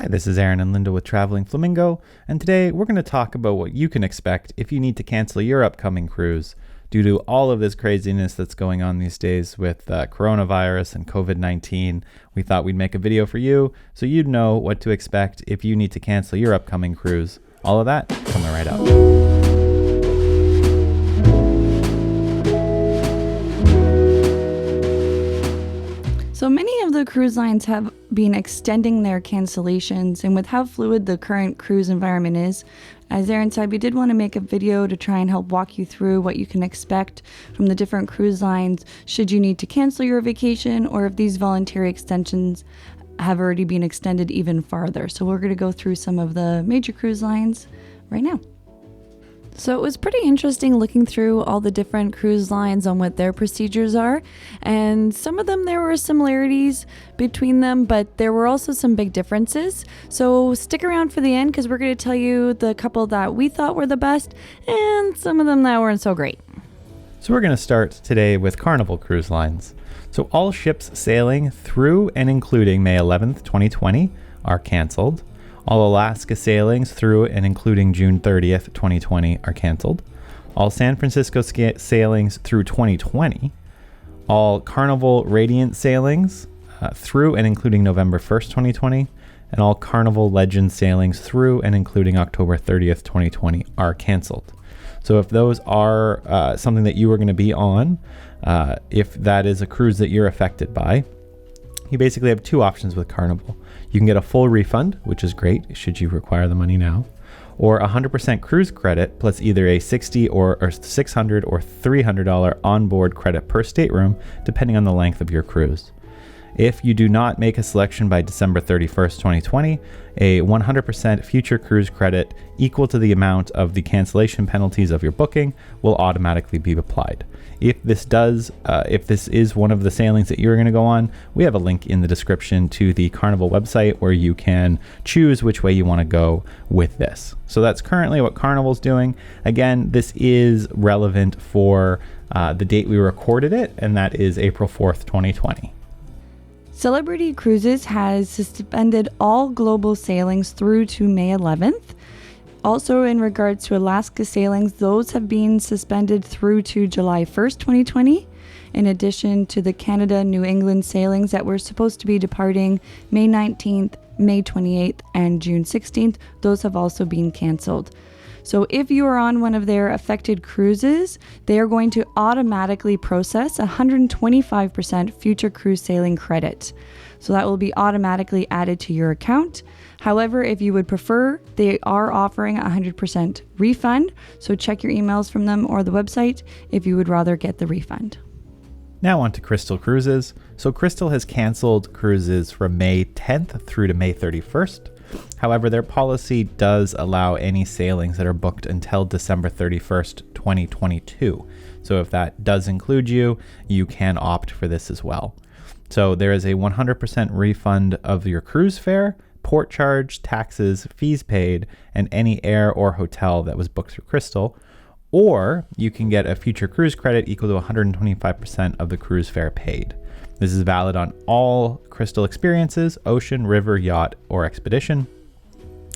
Hi, this is Aaron and Linda with Traveling Flamingo, and today we're going to talk about what you can expect if you need to cancel your upcoming cruise due to all of this craziness that's going on these days with coronavirus and COVID-19. We thought we'd make a video for you so you'd know what to expect if you need to cancel your upcoming cruise. All of that coming right up. So many of the cruise lines have been extending their cancellations, and with how fluid the current cruise environment is, as Aaron said, we did want to make a video to try and help walk you through what you can expect from the different cruise lines should you need to cancel your vacation, or if these voluntary extensions have already been extended even farther. So we're going to go through some of the major cruise lines right now. So it was pretty interesting looking through all the different cruise lines on what their procedures are, and some of them there were similarities between them, but there were also some big differences. So stick around for the end because we're going to tell you the couple that we thought were the best and some of them that weren't so great. So we're going to start today with Carnival Cruise Lines. So all ships sailing through and including May 11th, 2020 are canceled. All Alaska sailings through and including June 30th, 2020 are canceled. All San Francisco sailings through 2020. All Carnival Radiant sailings through and including November 1st, 2020. And all Carnival Legend sailings through and including October 30th, 2020 are canceled. So if those are something that you are going to be on, if that is a cruise that you're affected by, you basically have two options with Carnival. You can get a full refund, which is great should you require the money now, or 100% cruise credit plus either a $60 or $600 or $300 onboard credit per stateroom, depending on the length of your cruise. If you do not make a selection by December 31st, 2020, a 100% future cruise credit equal to the amount of the cancellation penalties of your booking will automatically be applied. If this is one of the sailings that you're going to go on, we have a link in the description to the Carnival website where you can choose which way you want to go with this. So that's currently what Carnival's doing. Again, this is relevant for the date we recorded it, and that is April 4th, 2020. Celebrity Cruises has suspended all global sailings through to May 11th. Also, in regards to Alaska sailings, those have been suspended through to July 1st, 2020. In addition to the Canada-New England sailings that were supposed to be departing May 19th, May 28th, and June 16th, those have also been canceled. So if you are on one of their affected cruises, they are going to automatically process 125% future cruise sailing credit. So that will be automatically added to your account. However, if you would prefer, they are offering 100% refund. So check your emails from them or the website if you would rather get the refund. Now on to Crystal Cruises. So Crystal has canceled cruises from May 10th through to May 31st. However, their policy does allow any sailings that are booked until December 31st, 2022. So if that does include you, you can opt for this as well. So there is a 100% refund of your cruise fare, port charge, taxes, fees paid, and any air or hotel that was booked through Crystal. Or you can get a future cruise credit equal to 125% of the cruise fare paid. This is valid on all Crystal experiences, ocean, river, yacht, or expedition.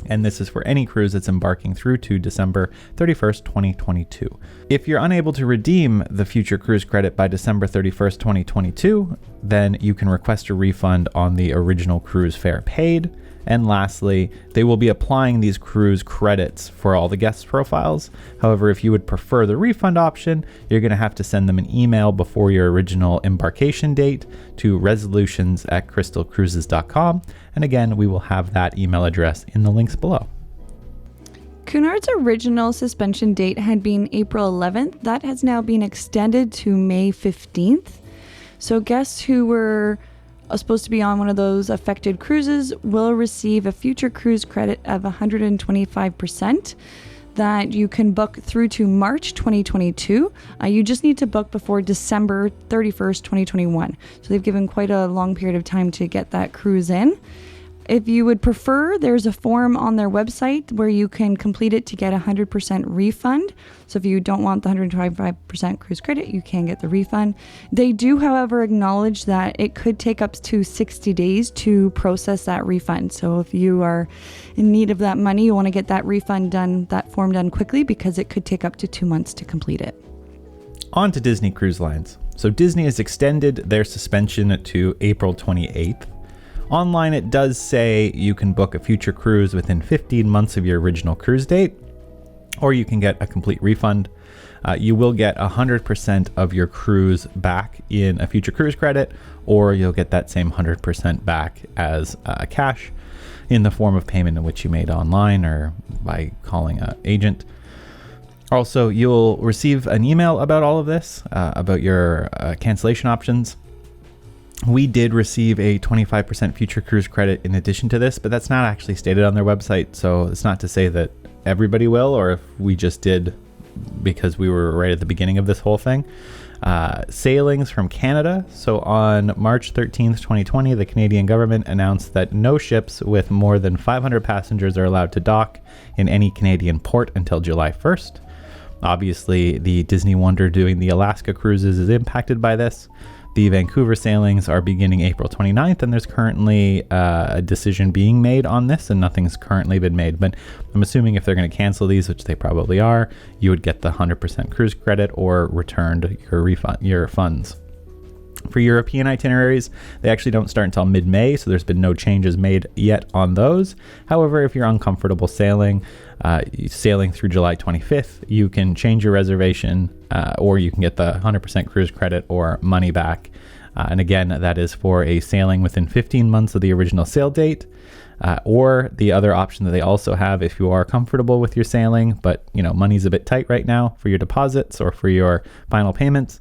And this is for any cruise that's embarking through to December 31st, 2022. If you're unable to redeem the future cruise credit by December 31st, 2022, then you can request a refund on the original cruise fare paid. And lastly, they will be applying these cruise credits for all the guest profiles. However, if you would prefer the refund option, you're going to have to send them an email before your original embarkation date to resolutions@crystalcruises.com. And again, we will have that email address in the links below. Cunard's original suspension date had been April 11th. That has now been extended to May 15th. So guests who were supposed to be on one of those affected cruises will receive a future cruise credit of 125% that you can book through to March 2022. You just need to book before December 31st, 2021. So they've given quite a long period of time to get that cruise in. If you would prefer, there's a form on their website where you can complete it to get a 100% refund. So if you don't want the 125% cruise credit, you can get the refund. They do, however, acknowledge that it could take up to 60 days to process that refund. So if you are in need of that money, you want to get that refund done, that form done quickly, because it could take up to 2 months to complete it. On to Disney Cruise Lines. So Disney has extended their suspension to April 28th. Online, it does say you can book a future cruise within 15 months of your original cruise date, or you can get a complete refund. You will get 100% of your cruise back in a future cruise credit, or you'll get that same 100% back as cash in the form of payment in which you made online or by calling an agent. Also, you'll receive an email about all of this, about your cancellation options. We did receive a 25% future cruise credit in addition to this, but that's not actually stated on their website. So it's not to say that everybody will, or if we just did because we were right at the beginning of this whole thing. Sailings from Canada. So on March 13th, 2020, the Canadian government announced that no ships with more than 500 passengers are allowed to dock in any Canadian port until July 1st. Obviously, the Disney Wonder doing the Alaska cruises is impacted by this. The Vancouver sailings are beginning April 29th, and there's currently a decision being made on this, and nothing's currently been made. But I'm assuming if they're going to cancel these, which they probably are, you would get the 100% cruise credit or returned your funds. For European itineraries, they actually don't start until mid-May, so there's been no changes made yet on those. However, if you're uncomfortable sailing through July 25th, you can change your reservation, or you can get the 100% cruise credit or money back. And again, that is for a sailing within 15 months of the original sail date, or the other option that they also have if you are comfortable with your sailing, but money's a bit tight right now for your deposits or for your final payments,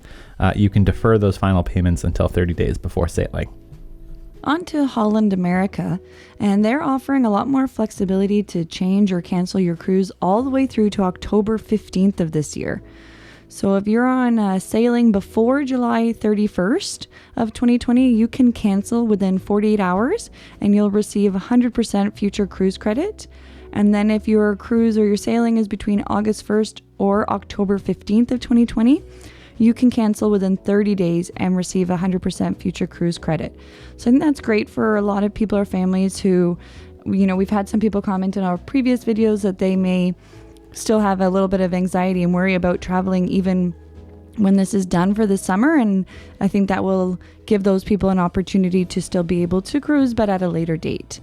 you can defer those final payments until 30 days before sailing. On to Holland America, and they're offering a lot more flexibility to change or cancel your cruise all the way through to October 15th of this year. So if you're on sailing before July 31st of 2020, you can cancel within 48 hours and you'll receive 100% future cruise credit. And then if your cruise or your sailing is between August 1st or October 15th of 2020, you can cancel within 30 days and receive 100% future cruise credit. So I think that's great for a lot of people or families who, we've had some people comment in our previous videos that they may still have a little bit of anxiety and worry about traveling even when this is done for the summer. And I think that will give those people an opportunity to still be able to cruise, but at a later date.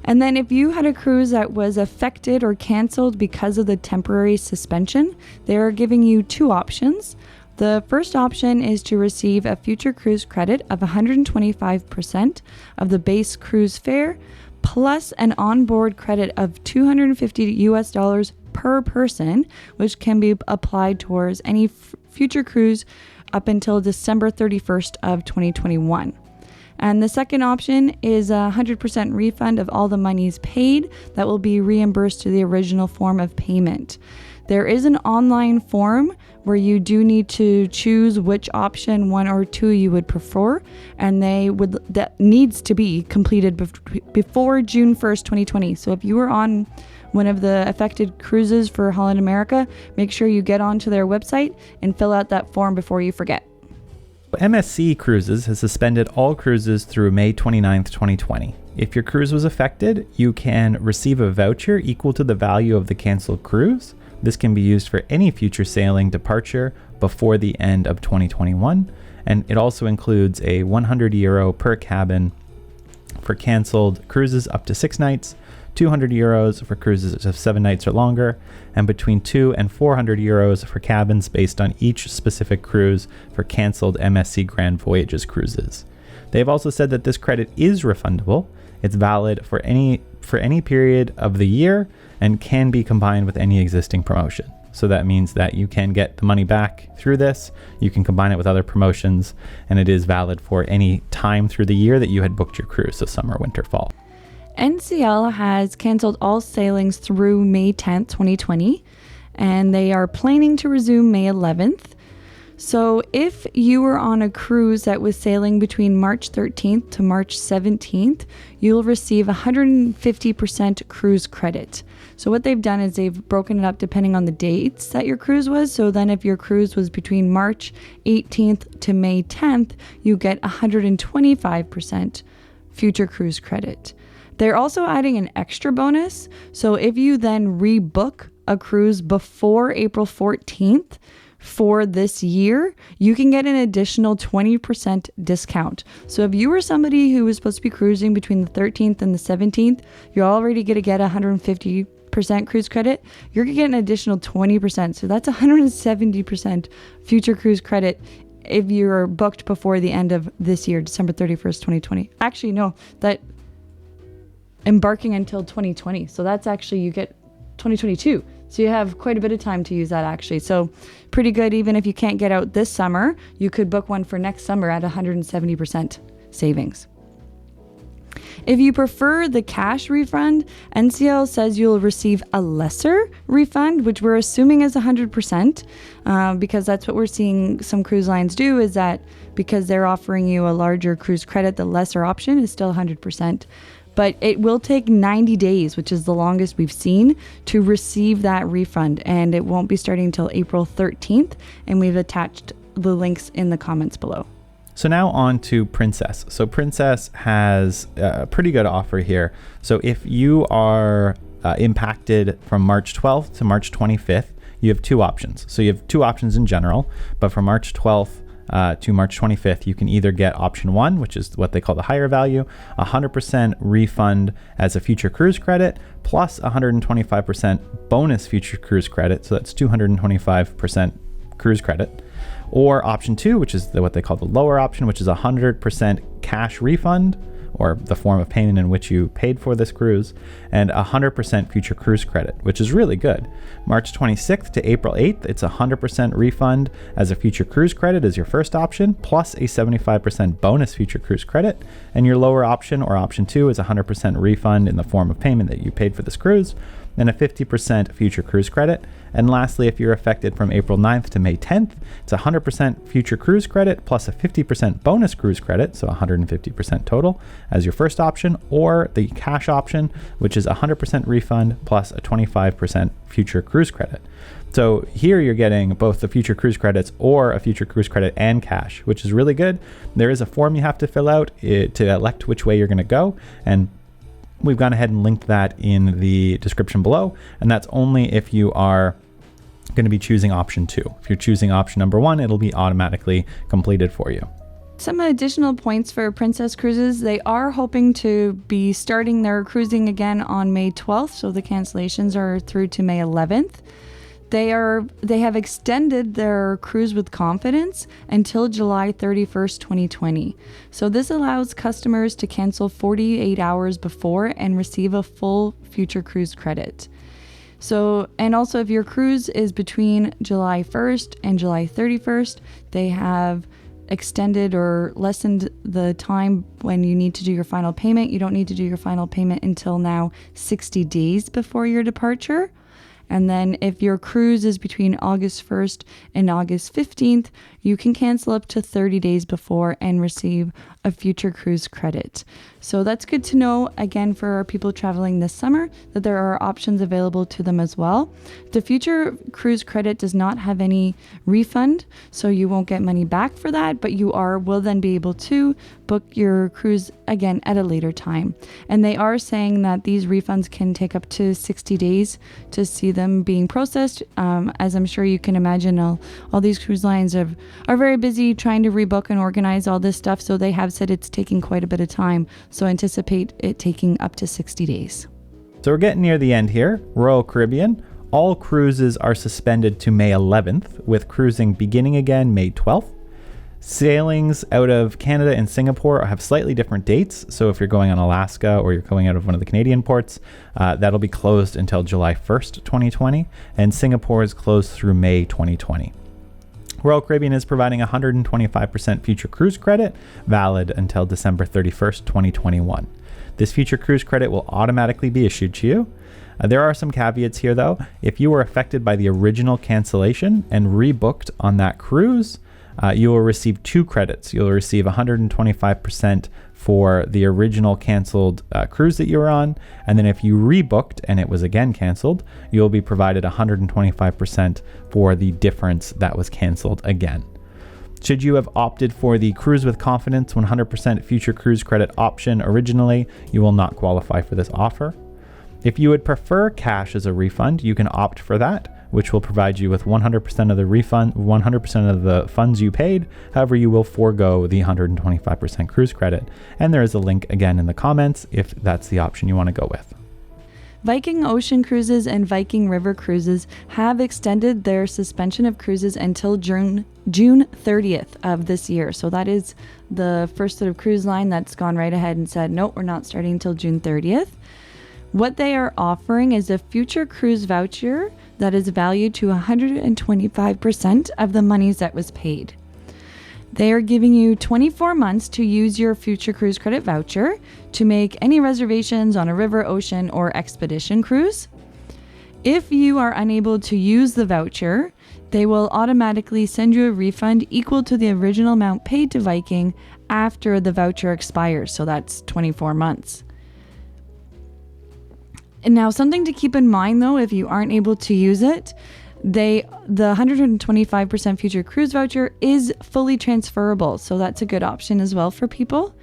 And then if you had a cruise that was affected or canceled because of the temporary suspension, they're giving you two options. The first option is to receive a future cruise credit of 125% of the base cruise fare, plus an onboard credit of $250 per person, which can be applied towards any future cruise up until December 31st of 2021. And the second option is a 100% refund of all the monies paid that will be reimbursed to the original form of payment. There is an online form where you do need to choose which option, one or two, you would prefer, and that needs to be completed before June 1st, 2020. So if you were on one of the affected cruises for Holland America, make sure you get onto their website and fill out that form before you forget. MSC Cruises has suspended all cruises through May 29th, 2020. If your cruise was affected, you can receive a voucher equal to the value of the canceled cruise. This can be used for any future sailing departure before the end of 2021, and it also includes a €100 per cabin for canceled cruises up to 6 nights, €200 for cruises of 7 nights or longer, and between €200 and €400 for cabins based on each specific cruise for canceled MSC Grand Voyages cruises. They've also said that this credit is refundable. It's valid for any period of the year and can be combined with any existing promotion. So that means that you can get the money back through this, you can combine it with other promotions, and it is valid for any time through the year that you had booked your cruise, so summer, winter, fall. NCL has canceled all sailings through May 10th, 2020, and they are planning to resume May 11th. So if you were on a cruise that was sailing between March 13th to March 17th, you'll receive 150% cruise credit. So what they've done is they've broken it up depending on the dates that your cruise was. So then if your cruise was between March 18th to May 10th, you get 125% future cruise credit. They're also adding an extra bonus. So if you then rebook a cruise before April 14th, for this year, you can get an additional 20% discount. So if you were somebody who was supposed to be cruising between the 13th and the 17th, you're already going to get 150% cruise credit. You're going to get an additional 20%. So that's 170% future cruise credit if you're booked before the end of this year, December 31st, 2020. Actually, no, that embarking until 2020. So that's actually, you get 2022. So you have quite a bit of time to use that actually. So pretty good. Even if you can't get out this summer, you could book one for next summer at 170% savings. If you prefer the cash refund, NCL says you'll receive a lesser refund, which we're assuming is 100%, because that's what we're seeing some cruise lines do, is that because they're offering you a larger cruise credit, the lesser option is still 100%. But it will take 90 days, which is the longest we've seen, to receive that refund. And it won't be starting until April 13th. And we've attached the links in the comments below. So now on to Princess. So Princess has a pretty good offer here. So if you are impacted from March 12th to March 25th, you have two options. So you have two options in general, but from March 12th to March 25th, you can either get option one, which is what they call the higher value, 100% refund as a future cruise credit, plus 125% bonus future cruise credit. So that's 225% cruise credit. Or option two, which is what they call the lower option, which is 100% cash refund, or the form of payment in which you paid for this cruise, and 100% future cruise credit, which is really good. March 26th to April 8th, it's 100% refund as a future cruise credit as your first option, plus a 75% bonus future cruise credit. And your lower option, or option two, is 100% refund in the form of payment that you paid for this cruise, and a 50% future cruise credit. And lastly, if you're affected from April 9th to May 10th, it's 100% future cruise credit plus a 50% bonus cruise credit, so 150% total as your first option, or the cash option, which is 100% refund plus a 25% future cruise credit. So here you're getting both the future cruise credits or a future cruise credit and cash, which is really good. There is a form you have to fill out to elect which way you're going to go, and we've gone ahead and linked that in the description below, and that's only if you are going to be choosing option two. If you're choosing option number one, it'll be automatically completed for you. Some additional points for Princess Cruises. They are hoping to be starting their cruising again on May 12th, so the cancellations are through to May 11th. They have extended their cruise with confidence until July 31st, 2020. So this allows customers to cancel 48 hours before and receive a full future cruise credit. So, and also if your cruise is between July 1st and July 31st, they have extended or lessened the time when you need to do your final payment. You don't need to do your final payment until now 60 days before your departure. And then if your cruise is between August 1st and August 15th, you can cancel up to 30 days before and receive a future cruise credit. So that's good to know, again, for our people traveling this summer, that there are options available to them as well. The future cruise credit does not have any refund, so you won't get money back for that, but you will then be able to book your cruise again at a later time. And they are saying that these refunds can take up to 60 days to see them being processed. As I'm sure you can imagine, all these cruise lines are very busy trying to rebook and organize all this stuff, so they have said it's taking quite a bit of time. So anticipate it taking up to 60 days. So we're getting near the end here. Royal Caribbean. All cruises are suspended to May 11th, with cruising beginning again May 12th. Sailings out of Canada and Singapore have slightly different dates. So if you're going on Alaska or you're going out of one of the Canadian ports, that'll be closed until July 1st, 2020. And Singapore is closed through May 2020. Royal Caribbean is providing 125% future cruise credit, valid until December 31st, 2021. This future cruise credit will automatically be issued to you. There are some caveats here though. If you were affected by the original cancellation and rebooked on that cruise, you will receive 2 credits. You'll receive 125% for the original canceled cruise that you were on, and then if you rebooked and it was again canceled, you'll be provided 125% for the difference that was canceled again. Should you have opted for the Cruise with Confidence 100% future cruise credit option originally, you will not qualify for this offer. If you would prefer cash as a refund, you can opt for that, which will provide you with 100% of the refund, 100% of the funds you paid. However, you will forego the 125% cruise credit. And there is a link again in the comments if that's the option you want to go with. Viking Ocean Cruises and Viking River Cruises have extended their suspension of cruises until June 30th of this year. So that is the first sort of cruise line that's gone right ahead and said, nope, we're not starting until June 30th. What they are offering is a future cruise voucher that is valued to 125% of the monies that was paid. They are giving you 24 months to use your future cruise credit voucher to make any reservations on a river, ocean, or expedition cruise. If you are unable to use the voucher, they will automatically send you a refund equal to the original amount paid to Viking after the voucher expires. So that's 24 months. And now, something to keep in mind though, if you aren't able to use it, the 125% future cruise voucher is fully transferable. So that's a good option as well for people.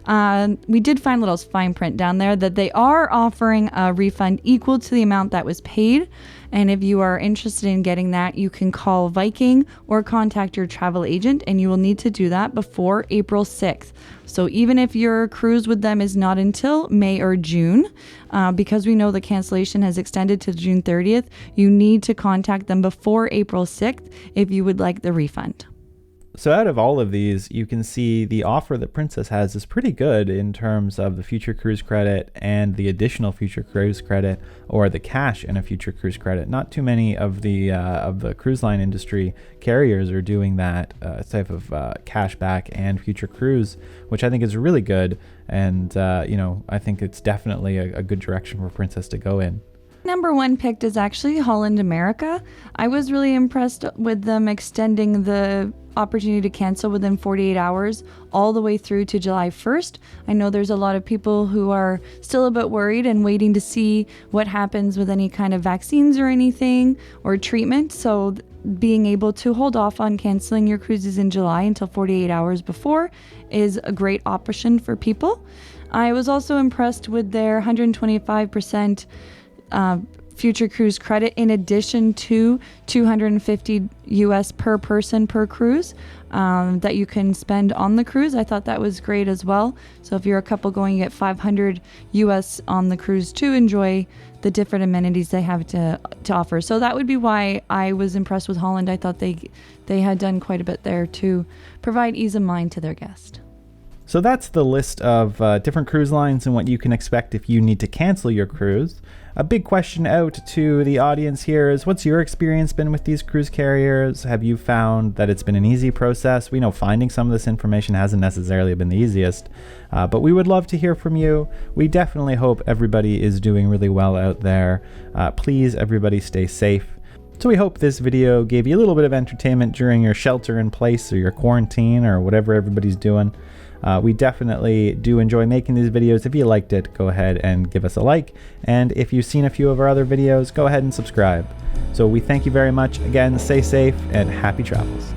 We did find a little fine print down there that they are offering a refund equal to the amount that was paid. And if you are interested in getting that, you can call Viking or contact your travel agent, and you will need to do that before April 6th. So even if your cruise with them is not until May or June, because we know the cancellation has extended to June 30th, you need to contact them before April 6th if you would like the refund. So out of all of these, you can see the offer that Princess has is pretty good in terms of the future cruise credit and the additional future cruise credit, or the cash and a future cruise credit. Not too many of the cruise line industry carriers are doing that type of cash back and future cruise, which I think is really good. And I think it's definitely a good direction for Princess to go in. Number 1 picked is actually Holland America. I was really impressed with them extending the opportunity to cancel within 48 hours all the way through to July 1st. I know there's a lot of people who are still a bit worried and waiting to see what happens with any kind of vaccines or anything or treatment. So being able to hold off on canceling your cruises in July until 48 hours before is a great option for people. I was also impressed with their 125% future cruise credit in addition to $250 US per person per cruise that you can spend on the cruise. I thought that was great as well. So if you're a couple going, you get $500 US on the cruise to enjoy the different amenities they have to offer. So that would be why I was impressed with Holland. I thought they had done quite a bit there to provide ease of mind to their guest. So that's the list of different cruise lines and what you can expect if you need to cancel your cruise. A big question out to the audience here is, what's your experience been with these cruise carriers? Have you found that it's been an easy process? We know finding some of this information hasn't necessarily been the easiest, but we would love to hear from you. We definitely hope everybody is doing really well out there. Please, everybody, stay safe. So we hope this video gave you a little bit of entertainment during your shelter in place or your quarantine or whatever everybody's doing. We definitely do enjoy making these videos. If you liked it, go ahead and give us a like. And if you've seen a few of our other videos, go ahead and subscribe. So we thank you very much. Again, stay safe and happy travels.